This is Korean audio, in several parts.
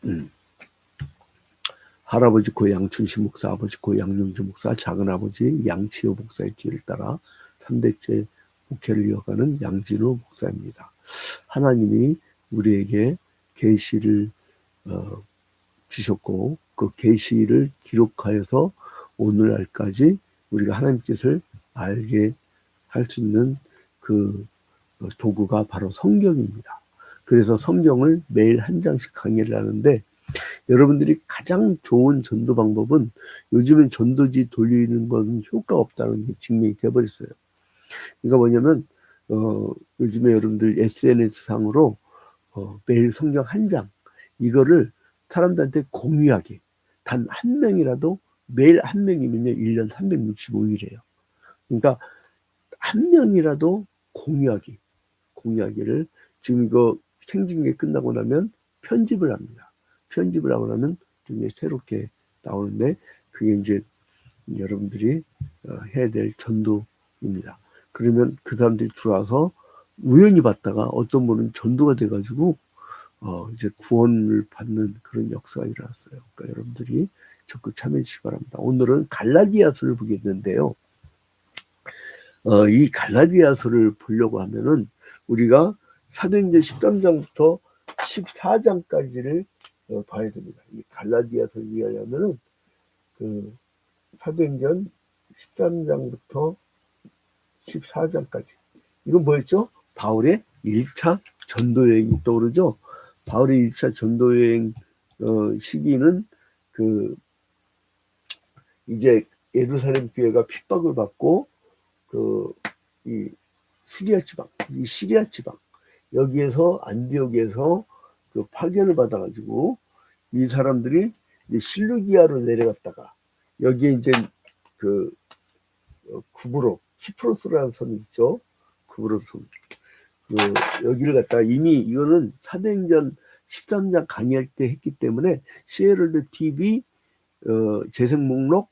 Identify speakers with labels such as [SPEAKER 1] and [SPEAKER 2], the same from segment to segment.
[SPEAKER 1] 음. 할아버지 고 양춘식 목사, 아버지 고 양용주 목사, 작은아버지 양치호 목사의 뒤를 따라 3대째 목회를 이어가는 양진호 목사입니다. 하나님이 우리에게 계시를 주셨고 그 계시를 기록하여서 오늘날까지 우리가 하나님 뜻을 알게 할 수 있는 그 도구가 바로 성경입니다. 그래서 성경을 매일 한 장씩 강의를 하는데 여러분들이 가장 좋은 전도 방법은 요즘은 전도지 돌리는 건 효과가 없다는 게 증명이 되어버렸어요. 그러니까 뭐냐면 요즘에 여러분들 SNS상으로 매일 성경 한 장 이거를 사람들한테 공유하게 단 한 명이라도 매일 한 명이면요 1년 365일이에요. 그러니까 한 명이라도 공유하기를 지금 이거 생중계 끝나고 나면 편집을 합니다. 편집을 하고 나면 좀 새롭게 나오는데 그게 이제 여러분들이 해야 될 전도입니다. 그러면 그 사람들이 들어와서 우연히 봤다가 어떤 분은 전도가 돼가지고 이제 구원을 받는 그런 역사가 일어났어요. 그러니까 여러분들이 적극 참여해 주시기 바랍니다. 오늘은 갈라디아서를 보겠는데요. 이 갈라디아서를 보려고 하면은 우리가 사도행전 13장부터 14장까지를 봐야 됩니다. 이 갈라디아서를 이해하려면은 그 사도행전 13장부터 14장까지 이건 뭐였죠? 바울의 1차 전도여행이 떠오르죠. 바울의 1차 전도여행 시기는 그 이제 예루살렘 교회가 핍박을 받고 이 시리아 지방 여기에서 안디옥에서 그 파견을 받아가지고 이 사람들이 이제 실루기아로 내려갔다가 여기에 이제 그 구브로 키프로스라는 섬이 있죠. 구브로 섬. 여기를 갖다가 이미 이거는 사도행전 13장 강의할 때 했기 때문에 시에럴드 TV 재생 목록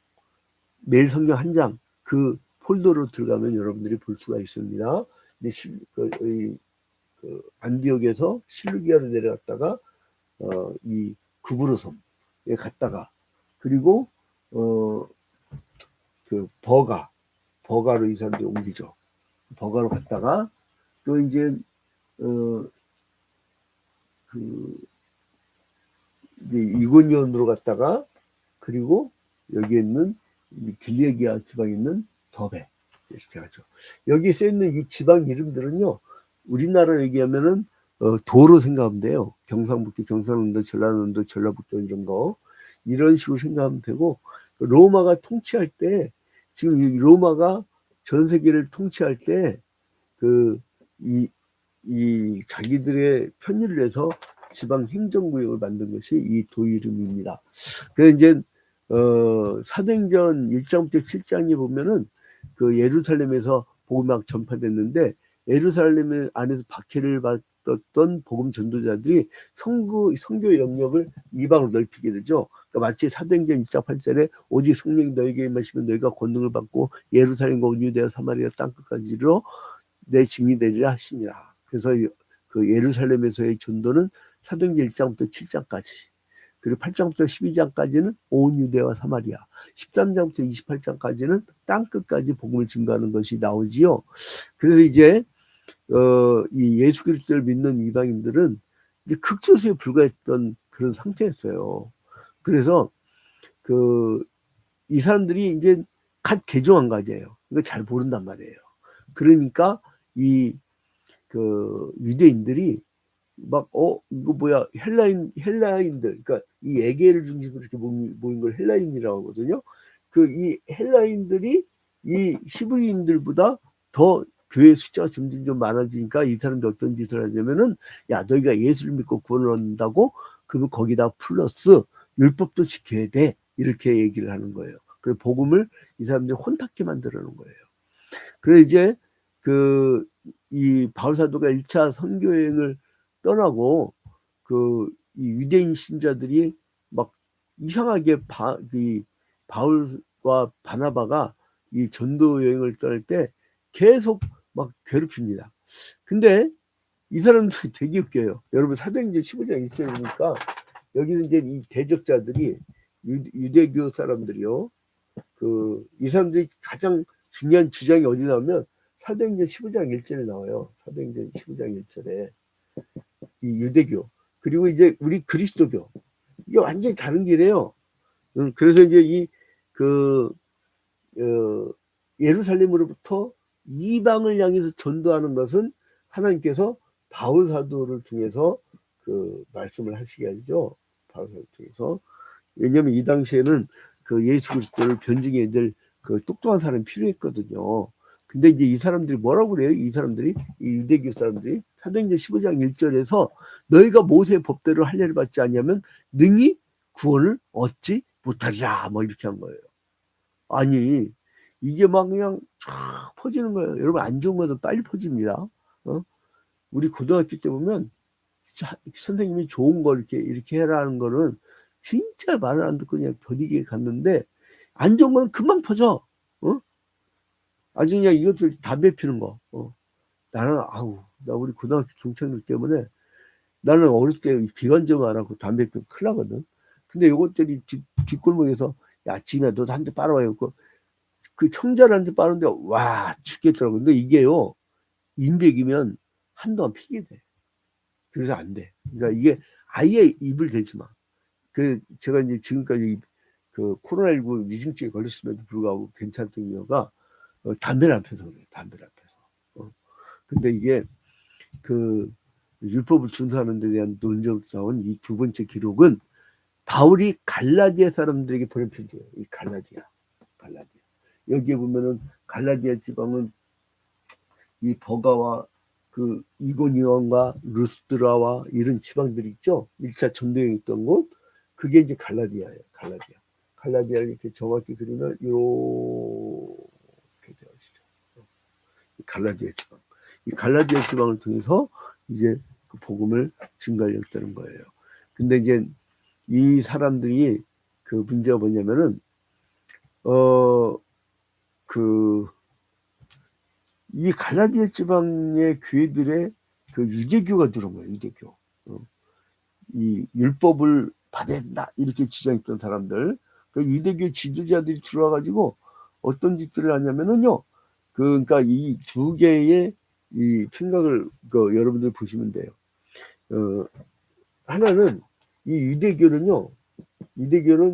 [SPEAKER 1] 매일 성경 한 장 그 폴더로 들어가면 여러분들이 볼 수가 있습니다. 근데 안디옥에서 실루기아로 내려갔다가 이 구브로 섬에 갔다가 그리고 그 버가로 이 사람들이 옮기죠. 버가로 갔다가 또 이제 이제 이고니온으로 갔다가 그리고 여기에 있는 길리기아 지방에 있는 더베 이렇게 가죠. 여기 써 있는 이 지방 이름들은요, 우리나라 얘기하면은 도로 생각하면 돼요. 경상북도, 경상남도, 전라남도, 전라북도 이런 거 이런 식으로 생각하면 되고 로마가 통치할 때 지금 이 로마가 전 세계를 통치할 때 이 자기들의 편의를 해서 지방 행정구역을 만든 것이 이 도 이름입니다. 그래서 이제 사도행전 1장부터 7장에 보면은 그 예루살렘에서 복음이 막 전파됐는데 예루살렘 안에서 박해를 받았던 복음 전도자들이 선교 영역을 이방으로 넓히게 되죠. 그러니까 마치 사도행전 1장 8절에 오직 성령이 너에게 임하시면 너희가 권능을 받고 예루살렘과 온 유대와 사마리아 땅끝까지로 내 증인이 되리라 하시니라. 그래서 그 예루살렘에서의 전도는 사도행전 1장부터 7장까지 그리고 8장부터 12장까지는 온 유대와 사마리아 13장부터 28장까지는 땅끝까지 복음을 증거하는 것이 나오지요. 그래서 이제 이 예수 그리스도를 믿는 이방인들은 이제 극소수에 불과했던 그런 상태였어요. 그래서 이 사람들이 이제 갓 개종한 가지예요. 이거 잘 모른단 말이에요. 그러니까 유대인들이 막 이거 뭐야 헬라인들 그러니까 이 에게를 중심으로 이렇게 모인 걸 헬라인이라고 하거든요. 이 헬라인들이 이 히브리인들보다 더 교회 숫자가 점점 많아지니까 이 사람들이 어떤 짓을 하냐면은 야 너희가 예수를 믿고 구원을 얻는다고 그러면 거기다 플러스 율법도 지켜야 돼 이렇게 얘기를 하는 거예요. 그래서 복음을 이 사람들이 혼탁게 만들어 놓은 거예요. 그래서 이제 이 바울 사도가 1차 선교여행을 떠나고 이 유대인 신자들이 막 이상하게 바울과 바나바가 이 전도 여행을 떠날 때 계속 막 괴롭힙니다. 근데 이 사람들이 되게 웃겨요. 여러분 사도행전 15장 1절이니까 여기서 이제 이 대적자들이 유대교 사람들이요. 이 사람들이 가장 중요한 주장이 어디 나오면 사도행전 15장 1절에 나와요. 사도행전 15장 1절에 이 유대교 그리고 이제 우리 그리스도교 이게 완전히 다른 길이에요. 그래서 이제 예루살렘으로부터 이방을 향해서 전도하는 것은 하나님께서 바울 사도를 통해서 말씀을 하시게 하죠. 바울 사도를 통해서. 왜냐하면 이 당시에는 예수 그리스도를 변증해야 될 똑똑한 사람이 필요했거든요. 근데 이제 이 사람들이 뭐라고 그래요? 이 유대교 사람들이 사도행전 15장 1절에서 너희가 모세의 법대로 할례를 받지 않냐면 능히 구원을 얻지 못하리라 뭐 이렇게 한 거예요. 아니 이게 막 그냥 쫙 퍼지는 거예요. 여러분 안 좋은 것은 빨리 퍼집니다. 우리 고등학교 때 보면 선생님이 좋은 거 이렇게 해라는 거는 진짜 말을 안 듣고 그냥 더디게 갔는데 안 좋은 건 금방 퍼져. 아주 그냥 이것들 담배 피는 거. 나는 나 우리 고등학교 동창들 때문에 나는 어릴 때 기관점 안 하고 담배 피면 큰일 나거든. 근데 요것들이 뒷골목에서 야 지나 너도 한 대 빨아와요. 그 청자한테 빠는데 와 죽겠더라고. 근데 이게요 인백이면 한동안 피게 돼. 그래서 안 돼. 그러니까 이게 아예 입을 대지 마. 제가 이제 지금까지 코로나19 위중증에 걸렸음에도 불구하고 괜찮던 이유가 담배를 안 펴서 그래요. 담배를 안 펴서. 근데 이게 율법을 준수하는 데 대한 논쟁으로 나온 이 두 번째 기록은 바울이 갈라디아 사람들에게 보낸 편지예요. 이 갈라디아. 여기에 보면은 갈라디아 지방은 이 버가와 이고니온과 루스드라와 이런 지방들이 있죠. 1차 전도여행 있던 곳. 그게 이제 갈라디아예요. 갈라디아를 이렇게 정확히 그리면 이렇게 되어 있죠. 갈라디아 지방. 이 갈라디아 지방을 통해서 이제 그 복음을 증가하였다는 거예요. 근데 이제 이 사람들이 문제가 뭐냐면은 이 갈라디아 지방의 교회들의 유대교가 들어온 거예요. 유대교. 이 율법을 받아야 된다 이렇게 주장했던 사람들, 유대교 지도자들이 들어와가지고 어떤 짓들을 하냐면은요. 그러니까 이 두 개의 이 생각을 여러분들 보시면 돼요. 하나는 이 유대교는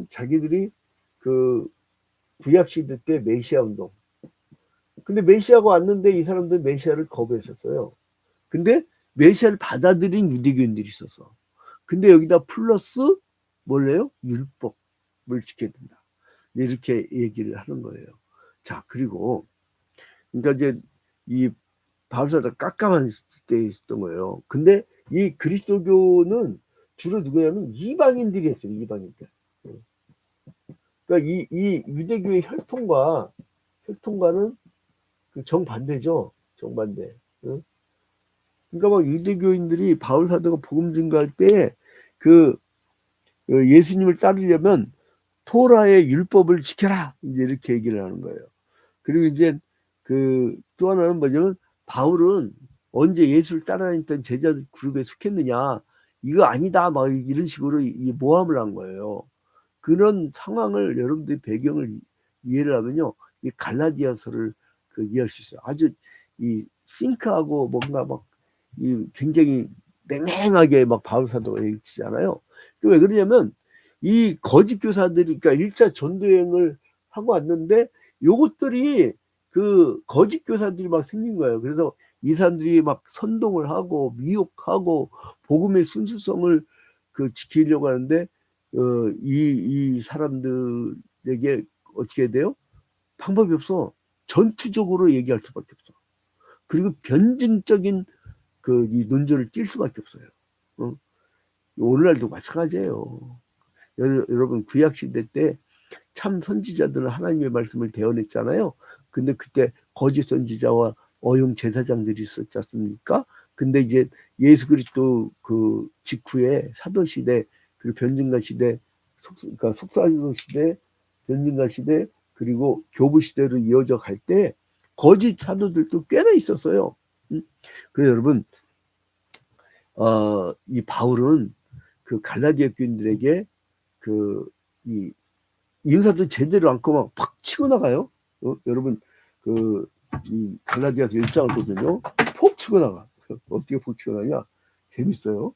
[SPEAKER 1] 자기들이 구약 시대 때 메시아 운동. 근데 메시아가 왔는데 이 사람들 메시아를 거부했었어요. 근데 메시아를 받아들인 유대교인들이 있었어. 근데 여기다 플러스 뭘래요? 율법을 지켜야 된다. 이렇게 얘기를 하는 거예요. 자, 그리고 그러니까 이제 이 바울사도가 깜깜한 때 있었던 거예요. 근데 이 그리스도교는 주로 누구냐면 이방인들이 했어요. 이방인들. 그러니까 이 유대교의 혈통과는 정반대죠. 정반대. 그러니까 막 유대교인들이 바울 사도가 복음 증거할 때 예수님을 따르려면 토라의 율법을 지켜라. 이제 이렇게 얘기를 하는 거예요. 그리고 이제 또 하나는 뭐냐면 바울은 언제 예수를 따라다녔던 제자 그룹에 속했느냐. 이거 아니다. 막 이런 식으로 모함을 한 거예요. 그런 상황을 여러분들이 배경을 이해를 하면요. 이 갈라디아서를 이해할 수 있어요. 아주 이 싱크하고 뭔가 막 굉장히 맹맹하게 막 바울 사도가 얘기치잖아요. 왜 그러냐면 이 거짓 교사들이 그러니까 1차 전도여행을 하고 왔는데 요것들이 거짓 교사들이 막 생긴 거예요. 그래서 이 사람들이 막 선동을 하고 미혹하고 복음의 순수성을 지키려고 하는데 이 사람들에게 어떻게 해야 돼요? 방법이 없어. 전투적으로 얘기할 수밖에 없어. 그리고 변증적인 이 논조를 띌 수밖에 없어요. 오늘날도 마찬가지예요. 여러분 구약 시대 때 참 선지자들은 하나님의 말씀을 대언했잖아요. 근데 그때 거짓 선지자와 어용 제사장들이 있었지 않습니까? 근데 이제 예수 그리스도 직후에 사도 시대 그리고 변증가 시대, 그러니까 속사도 시대, 변증가 시대 그리고 교부 시대로 이어져 갈 때 거짓 사도들도 꽤나 있었어요. 그래서 여러분 이 바울은 그 갈라디아 교인들에게 이 인사도 제대로 않고 막 팍 치고 나가요. 여러분 이 갈라디아서 1장을 보면요, 폭 치고 나가. 어떻게 폭 치고 나가냐? 재밌어요.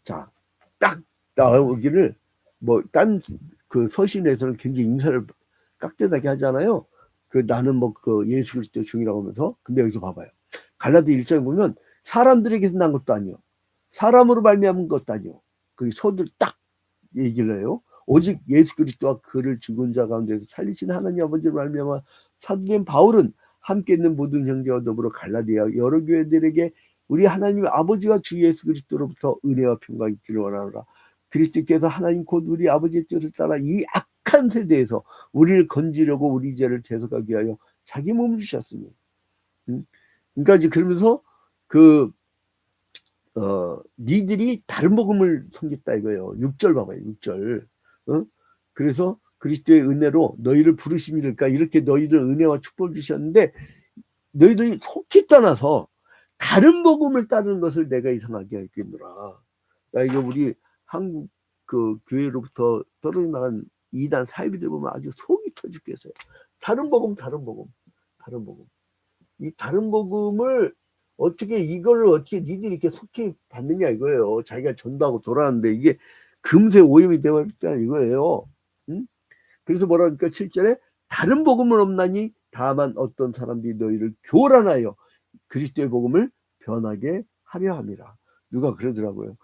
[SPEAKER 1] 자, 딱 나오기를 뭐 딴 그 서신에서는 굉장히 인사를 깍듯하게 하잖아요. 나는 뭐 예수 그리스도 중이라고 하면서. 근데 여기서 봐봐요. 갈라디아 1장에 보면 사람들에게서 난 것도 아니요, 사람으로 말미암은 것도 아니요. 그 서들 딱 얘기를 해요. 오직 예수 그리스도와 그를 죽은 자 가운데서 살리신 하나님 아버지로 말미암아 사도된 바울은 함께 있는 모든 형제와 더불어 갈라디아 여러 교회들에게 우리 하나님 아버지와 주 예수 그리스도로부터 은혜와 평강이 있기를 원하노라. 그리스도께서 하나님 곧 우리 아버지의 뜻을 따라 이 악한 세대에서 우리를 건지려고 우리 죄를 대속하기 위하여 자기 몸을 주셨으니. 그러니까 이제 그러면서 니들이 다른 복음을 섬겼다 이거예요. 6절 봐봐요. 6절. 그래서 그리스도의 은혜로 너희를 부르심이니까 이렇게 너희들 은혜와 축복을 주셨는데 너희들이 속히 떠나서 다른 복음을 따르는 것을 내가 이상하게 하겠노라. 이거 우리 한국 교회로부터 떨어져 나간 이단 사이비들 보면 아주 속이 터 죽겠어요. 다른 복음. 이 다른 복음을 이걸 어떻게 니들이 이렇게 속히 받느냐 이거예요. 자기가 전도하고 돌아왔는데 이게 금세 오염이 되어버렸다 이거예요. 그래서 뭐라 하니까 7절에 다른 복음은 없나니 다만 어떤 사람들이 너희를 교란하여 그리스도의 복음을 변하게 하려 함이라. 누가 그러더라고요.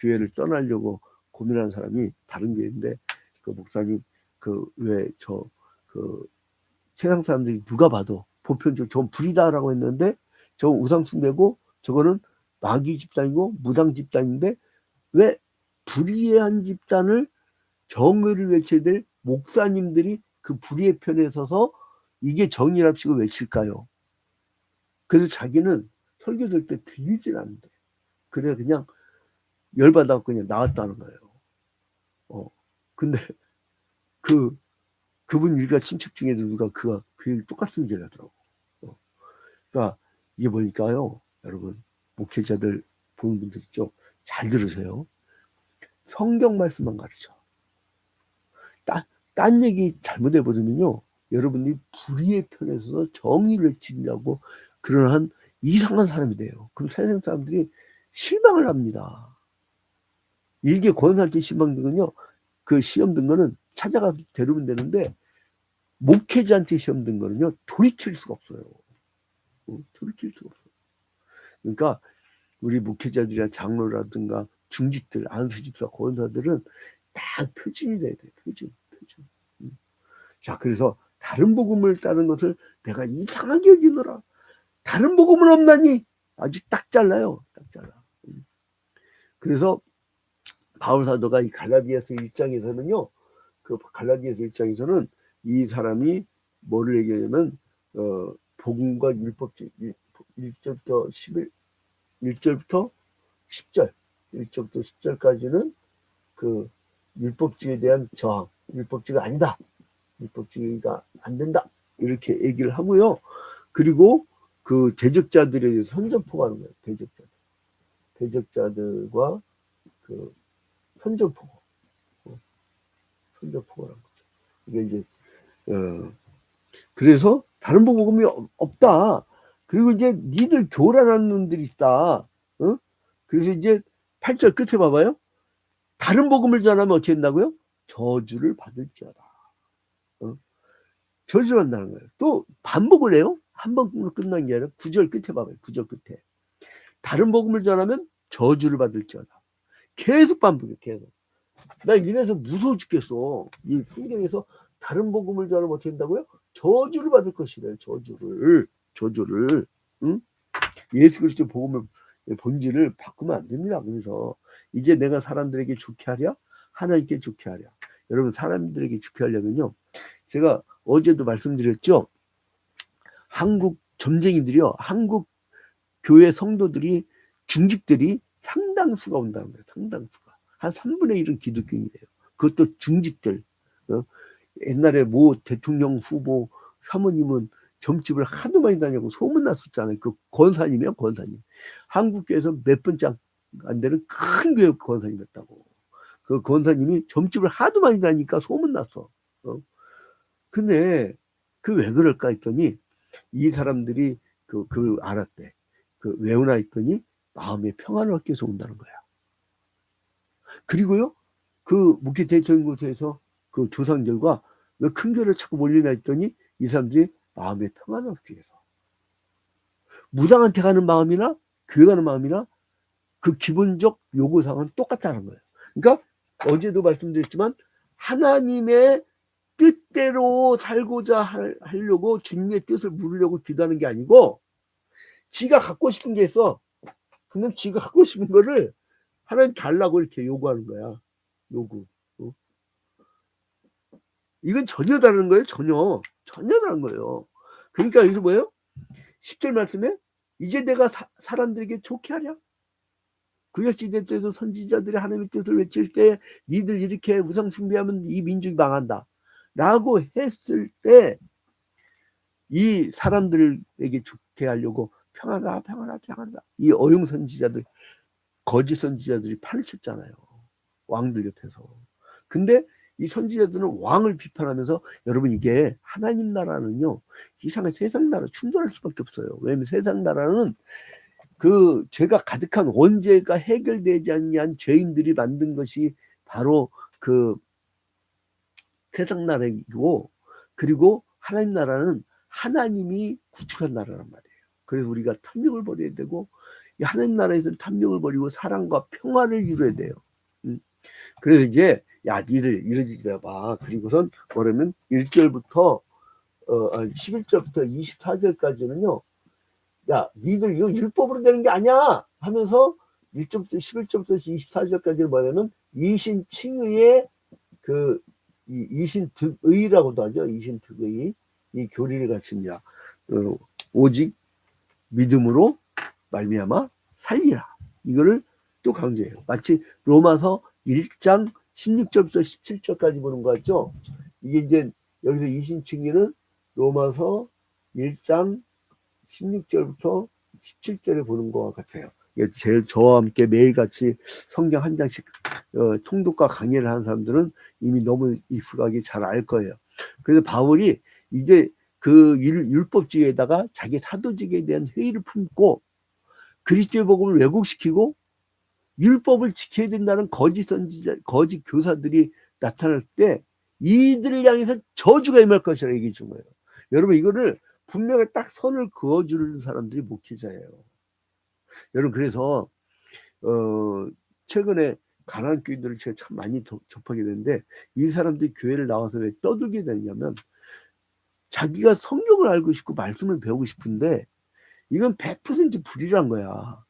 [SPEAKER 1] 교회를 떠나려고 고민하는 사람이 다른 교회인데 목사님 세상 사람들이 누가 봐도 보편적으로 저건 불이다라고 했는데 저건 우상숭배고 저거는 마귀 집단이고 무당 집단인데 왜 불의한 집단을 정의를 외쳐야 될 목사님들이 그 불의의 편에 서서 이게 정의랍시고 외칠까요? 그래서 자기는 설교될 때 들리질 않는데 그래 그냥 열받아서 그냥 나왔다는 거예요. 근데 그분 우리가 친척 중에도 누가 그 똑같은 얘기를 하더라고. 그러니까 이게 뭐니까요, 여러분 목회자들 보는 분들 있죠. 잘 들으세요. 성경 말씀만 가르쳐. 딴 얘기 잘못해 버리면요, 여러분이 불의의 편에 서서 정의를 외치려고 그러한 이상한 사람이 돼요. 그럼 세상 사람들이 실망을 합니다. 일개 권사한테 실망 든 건요, 그 시험 든 거는 찾아가서 데려오면 되는데 목회자한테 시험 든 거는요 돌이킬 수가 없어요. 돌이킬 수가 없어요. 그러니까 우리 목회자들이나 장로라든가 중직들, 안수집사, 권사들은 딱 표준이 돼야 돼요. 표준. 자, 그래서 다른 복음을 따른 것을 내가 이상하게 여기노라. 다른 복음은 없나니 아주 딱 잘라요. 딱 잘라. 그래서 바울 사도가 이 갈라디아서 1장에서는요, 갈라디아서 1장에서는 이 사람이 뭐를 얘기하냐면 복음과 율법주의 1절부터 10절 1절부터 10절까지는 그 율법주의에 대한 저항, 율법주의가 아니다, 율법주의가 안 된다 이렇게 얘기를 하고요. 그리고 그 대적자들에 대해서 선전포고하는 거예요. 대적자들과 그 선전포고라는 거죠. 이게 이제 그래서 다른 복음이 없다. 그리고 이제 니들 교란하는 놈들이 있다. 그래서 이제 8절 끝에 봐봐요. 다른 복음을 전하면 어떻게 된다고요? 저주를 받을지어다. 저주를 한다는 거예요. 또 반복을 해요. 한 번으로 끝난 게 아니라 9절 끝에 봐봐요. 9절 끝에. 다른 복음을 전하면 저주를 받을지어다. 계속 반복해요. 계속. 나 이래서 무서워 죽겠어. 이 성경에서 다른 복음을 전하면 어떻게 된다고요? 저주를 받을 것이래요. 저주를. 응? 예수 그리스도 복음의 본질을 바꾸면 안 됩니다. 그래서 이제 내가 사람들에게 좋게 하랴, 하나님께 좋게 하랴. 여러분 사람들에게 좋게 하려면요, 제가 어제도 말씀드렸죠. 한국 점쟁이들이요, 한국 교회 성도들이, 중직들이 상당수가 온다는 거예요. 상당수가. 한 3분의 1은 기독교인이에요. 그것도 중직들. 옛날에 뭐 대통령 후보 사모님은 점집을 하도 많이 다니고 소문났었잖아요. 그 권사님이요, 권사님. 한국교회에서 몇 번째 안 되는 큰 교회 권사님이었다고. 그 권사님이 점집을 하도 많이 다니니까 소문났어. 근데 그 왜 그럴까 했더니 이 사람들이 그 알았대. 그 왜 오나 했더니 마음의 평안을 얻기 위해서 온다는 거야. 그리고요, 그 목회 대처인 곳에서 그 조상들과 왜 큰 교회를 자꾸 몰리나 했더니 이 사람들이 마음의 평안을 얻기 위해서. 무당한테 가는 마음이나 교회 가는 마음이나 그 기본적 요구사항은 똑같다는 거예요. 그러니까 어제도 말씀드렸지만 하나님의 뜻대로 살고자 하려고 주님의 뜻을 물으려고 기도하는 게 아니고 지가 갖고 싶은 게 있어. 그러면 지가 갖고 싶은 거를 하나님 달라고 이렇게 요구하는 거야. 요구. 이건 전혀 다른 거예요. 전혀 다른 거예요. 그러니까 여기서 뭐예요? 10절 말씀에 이제 내가 사람들에게 좋게 하랴. 구약시대 때도 선지자들이 하나님의 뜻을 외칠 때 니들 이렇게 우상 숭배하면 이 민족이 망한다 라고 했을 때 이 사람들에게 좋게 하려고 평안하다 이 어용 선지자들 거짓 선지자들이 판을 쳤잖아요. 왕들 옆에서. 근데 이 선지자들은 왕을 비판하면서 여러분 이게 하나님 나라는요 이상한 세상 나라 충돌할 수밖에 없어요. 왜냐하면 세상 나라는 그 죄가 가득한 원죄가 해결되지 않는 죄인들이 만든 것이 바로 그 세상 나라이고, 그리고 하나님 나라는 하나님이 구축한 나라란 말이에요. 그래서 우리가 탐욕을 버려야 되고 하나님 나라에서는 탐욕을 버리고 사랑과 평화를 이루어야 돼요. 그래서 이제 야 니들 이러지 봐. 그리고선 뭐냐면 1절부터 11절부터 24절까지는요 야 니들 이거 율법으로 되는 게 아니야 하면서 1절부터 11절부터 24절까지는 뭐냐면 이신칭의의 그 이신득의라고도 하죠. 이신득의 이 교리를 갖춥니다. 오직 믿음으로 말미암아 살리라. 이거를 또 강조해요. 마치 로마서 1장 16절부터 17절까지 보는 거 같죠. 이게 이제 여기서 이신칭의는 로마서 1장 16절부터 17절에 보는 것 같아요. 제일 저와 함께 매일같이 성경 한 장씩 통독과 강의를 하는 사람들은 이미 너무 익숙하게 잘 알 거예요. 그래서 바울이 이제 그 율법주의에다가 자기 사도직에 대한 회의를 품고 그리스도의 복음을 왜곡시키고 율법을 지켜야 된다는 거짓 선지자, 거짓 교사들이 나타날 때 이들을 향해서 저주가 임할 것이라 얘기해 준 거예요. 여러분 이거를 분명히 딱 선을 그어주는 사람들이 목회자예요. 여러분 그래서 최근에 가난한 교인들을 제가 참 많이 접하게 되는데 이 사람들이 교회를 나와서 왜 떠들게 되냐면 자기가 성경을 알고 싶고 말씀을 배우고 싶은데 이건 100% 불의란 거야.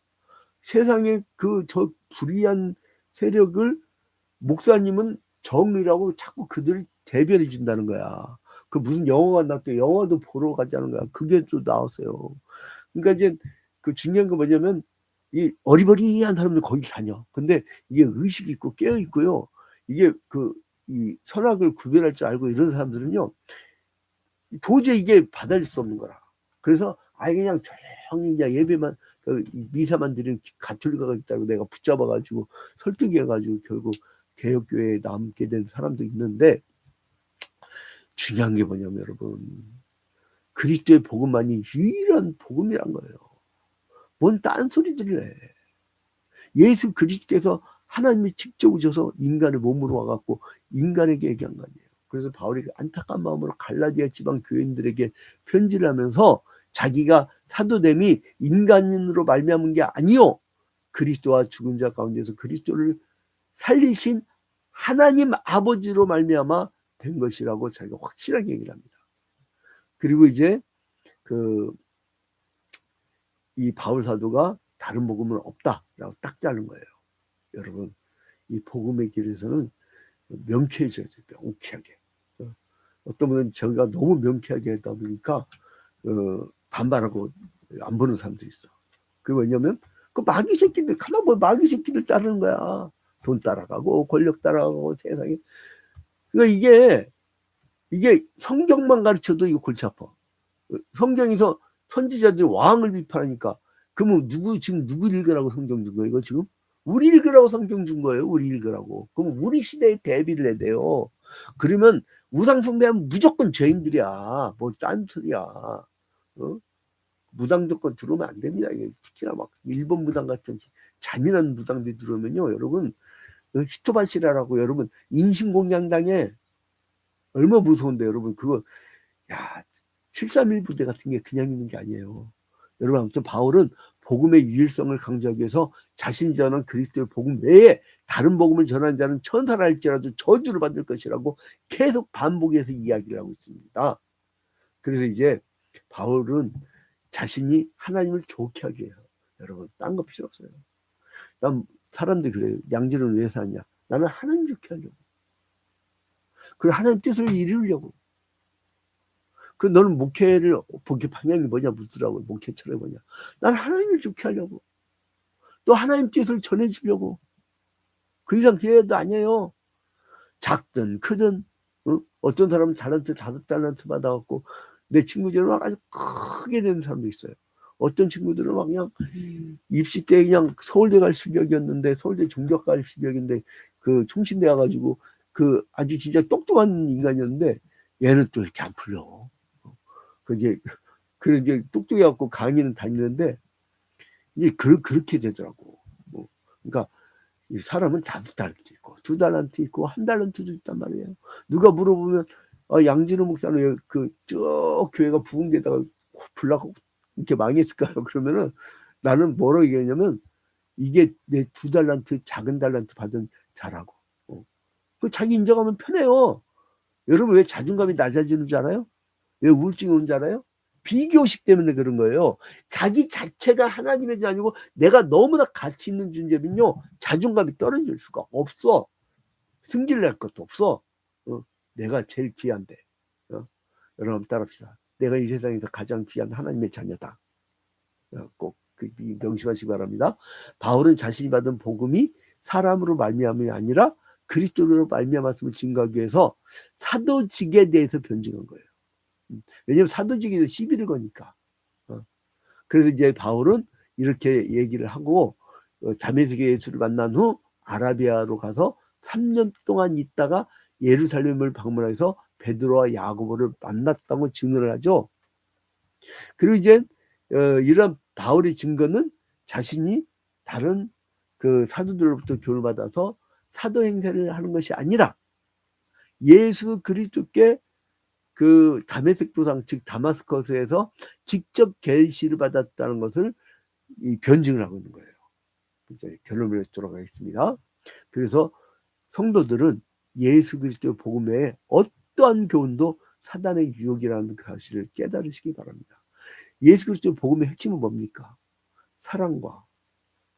[SPEAKER 1] 세상에 저 불의한 세력을 목사님은 정의라고 자꾸 그들을 대변해 준다는 거야. 그 무슨 영화가 나왔대. 영화도 보러 가자는 거야. 그게 또 나왔어요. 그러니까 이제 그 중요한 거 뭐냐면 이 어리버리한 사람들 거기 다녀. 근데 이게 의식이 있고 깨어 있고요. 이게 이 선악을 구별할 줄 알고 이런 사람들은요. 도저히 이게 받아들일 수 없는 거라. 그래서 아예 그냥 조용히 그냥 예배만 미사만 드리는 가톨릭가가 있다고 내가 붙잡아가지고 설득해가지고 결국 개혁교회에 남게 된 사람도 있는데 중요한 게 뭐냐면 여러분 그리스도의 복음만이 유일한 복음이란 거예요. 뭔 딴소리들을 해. 예수 그리스도께서 하나님이 직접 오셔서 인간의 몸으로 와갖고 인간에게 얘기한 거 아니에요. 그래서 바울이 안타까운 마음으로 갈라디아 지방 교인들에게 편지를 하면서 자기가 사도됨이 인간으로 말미암은 게 아니요 그리스도와 죽은 자 가운데서 그리스도를 살리신 하나님 아버지로 말미암아 된 것이라고 자기가 확실하게 얘기를 합니다. 그리고 이제 이 바울 사도가 다른 복음은 없다라고 딱 자른 거예요. 여러분 이 복음의 길에서는 명쾌해져야 돼요. 명쾌하게. 어떤 분은 저희가 너무 명쾌하게 하다 보니까 반발하고 안 보는 사람도 있어. 그게 왜냐면 그 마귀 새끼들 가만 보면 마귀 새끼들 따르는 거야. 돈 따라가고 권력 따라가고 세상에. 그러니까 이게 성경만 가르쳐도 이거 골치 아파. 성경에서 선지자들이 왕을 비판하니까 그러면 누구 읽으라고 성경 준 거야 이거 지금? 우리 읽으라고 성경 준 거예요. 우리 읽으라고. 그럼 우리 시대에 대비를 해야 돼요. 그러면 우상 숭배하면 무조건 죄인들이야. 뭐 딴 소리야. 어? 무당 조건 들어오면 안 됩니다. 특히나 막 일본 무당 같은 잔인한 무당들이 들어오면요, 여러분 히토바시라라고 여러분 인신공양당해. 얼마 무서운데 여러분 그거 야 731 부대 같은 게 그냥 있는 게 아니에요. 여러분 아무튼 바울은 복음의 유일성을 강조하기 위해서 자신이 전한 그리스도의 복음 외에 다른 복음을 전하는 자는 천사라 할지라도 저주를 받을 것이라고 계속 반복해서 이야기를 하고 있습니다. 그래서 이제 바울은 자신이 하나님을 좋게 하기 위해서 여러분 딴 거 필요 없어요. 난 사람들이 그래요. 양질은 왜 사냐? 나는 하나님 좋게 하려고. 그리고 하나님 뜻을 이루려고. 그 너는 목회를 목회 방향이 뭐냐 묻더라고요. 목회 철학이 뭐냐. 난 하나님을 좋게 하려고. 또 하나님 뜻을 전해주려고. 그 이상 기회도 아니에요. 작든 크든 어떤 사람은 달란트 5달란트 받아갖고 내 친구들은 막 아주 크게 되는 사람도 있어요. 어떤 친구들은 막 그냥 입시 때 그냥 서울대 갈 실력이었는데 서울대 중격 갈 실력인데 그 총신대 와가지고 그 아주 진짜 똑똑한 인간이었는데 얘는 또 이렇게 안 풀려. 그게 이제 똑똑해갖고 강의는 다니는데 이제 그렇게 되더라고. 그러니까 사람은 5달란트 있고 2달란트 있고 1달란트도 있단 말이에요. 누가 물어보면 양진호 목사는 그 쭉 교회가 부흥되다가 불나고 이렇게 망했을까요? 그러면은 나는 뭐라고 얘기하냐면 이게 내 2달란트 작은 달란트 받은 자라고. 그 자기 인정하면 편해요. 여러분 왜 자존감이 낮아지는 줄 알아요? 왜 우울증이 오는 줄 알아요? 비교식 때문에 그런 거예요. 자기 자체가 하나님의 자 아니고 내가 너무나 가치 있는 존재면요 자존감이 떨어질 수가 없어. 승질 낼 것도 없어. 내가 제일 귀한데. 여러분 따라합시다. 내가 이 세상에서 가장 귀한 하나님의 자녀다. 꼭 명심하시기 바랍니다. 바울은 자신이 받은 복음이 사람으로 말미암음이 아니라 그리스도로 말미암았음을 증거하기 위해서 사도직에 대해서 변증한 거예요. 왜냐하면 사도직에도 시비를 거니까. 그래서 이제 바울은 이렇게 얘기를 하고 다메섹에 예수를 만난 후 아라비아로 가서 3년 동안 있다가 예루살렘을 방문해서 베드로와 야고보를 만났다고 증언을 하죠. 그리고 이제 이런 바울의 증거는 자신이 다른 그 사도들로부터 교훈을 받아서 사도 행세를 하는 것이 아니라 예수 그리스도께 그 다메섹 도상 즉 다마스커스에서 직접 계시를 받았다는 것을 변증을 하고 있는 거예요. 이제 결론을 돌아가겠습니다. 그래서 성도들은 예수 그리스도 복음 외에 어떠한 교훈도 사단의 유혹이라는 사실을 깨달으시기 바랍니다. 예수 그리스도 복음의 핵심은 뭡니까? 사랑과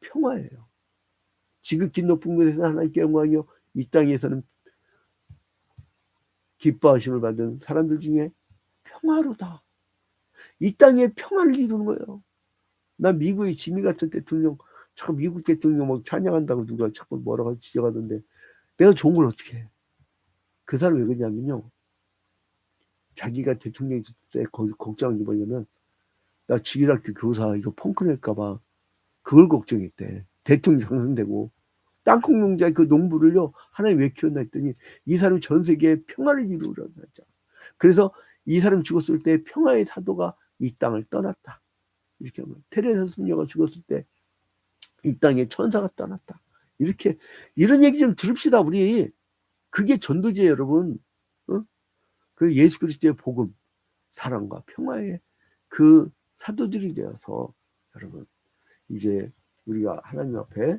[SPEAKER 1] 평화예요. 지극히 높은 곳에서 하나님께 영광이요 이 땅에서는 기뻐하심을 받은 사람들 중에 평화로다. 이 땅에 평화를 이루는 거예요. 나 미국의 지미 같은 대통령 자꾸 미국 대통령 막 찬양한다고 누가 자꾸 뭐라고 지적하던데 내가 좋은 걸 어떻게 해. 그 사람 왜 그러냐면요. 자기가 대통령이 있을 때 걱정한 게 뭐냐면 나 지휘학교 교사 이거 펑크 낼까봐 그걸 걱정했대. 대통령 당선되고 땅콩 농자의 그 농부를요 하나님 왜 키웠나 했더니 이 사람이 전 세계에 평화를 이루려고 했죠. 그래서 이 사람이 죽었을 때 평화의 사도가 이 땅을 떠났다. 이렇게 하면 테레사 수녀가 죽었을 때 이 땅에 천사가 떠났다. 이렇게 이런 얘기 좀 들읍시다 우리. 그게 전도제예요 여러분. 그 예수 그리스도의 복음 사랑과 평화의 그 사도들이 되어서 여러분 이제 우리가 하나님 앞에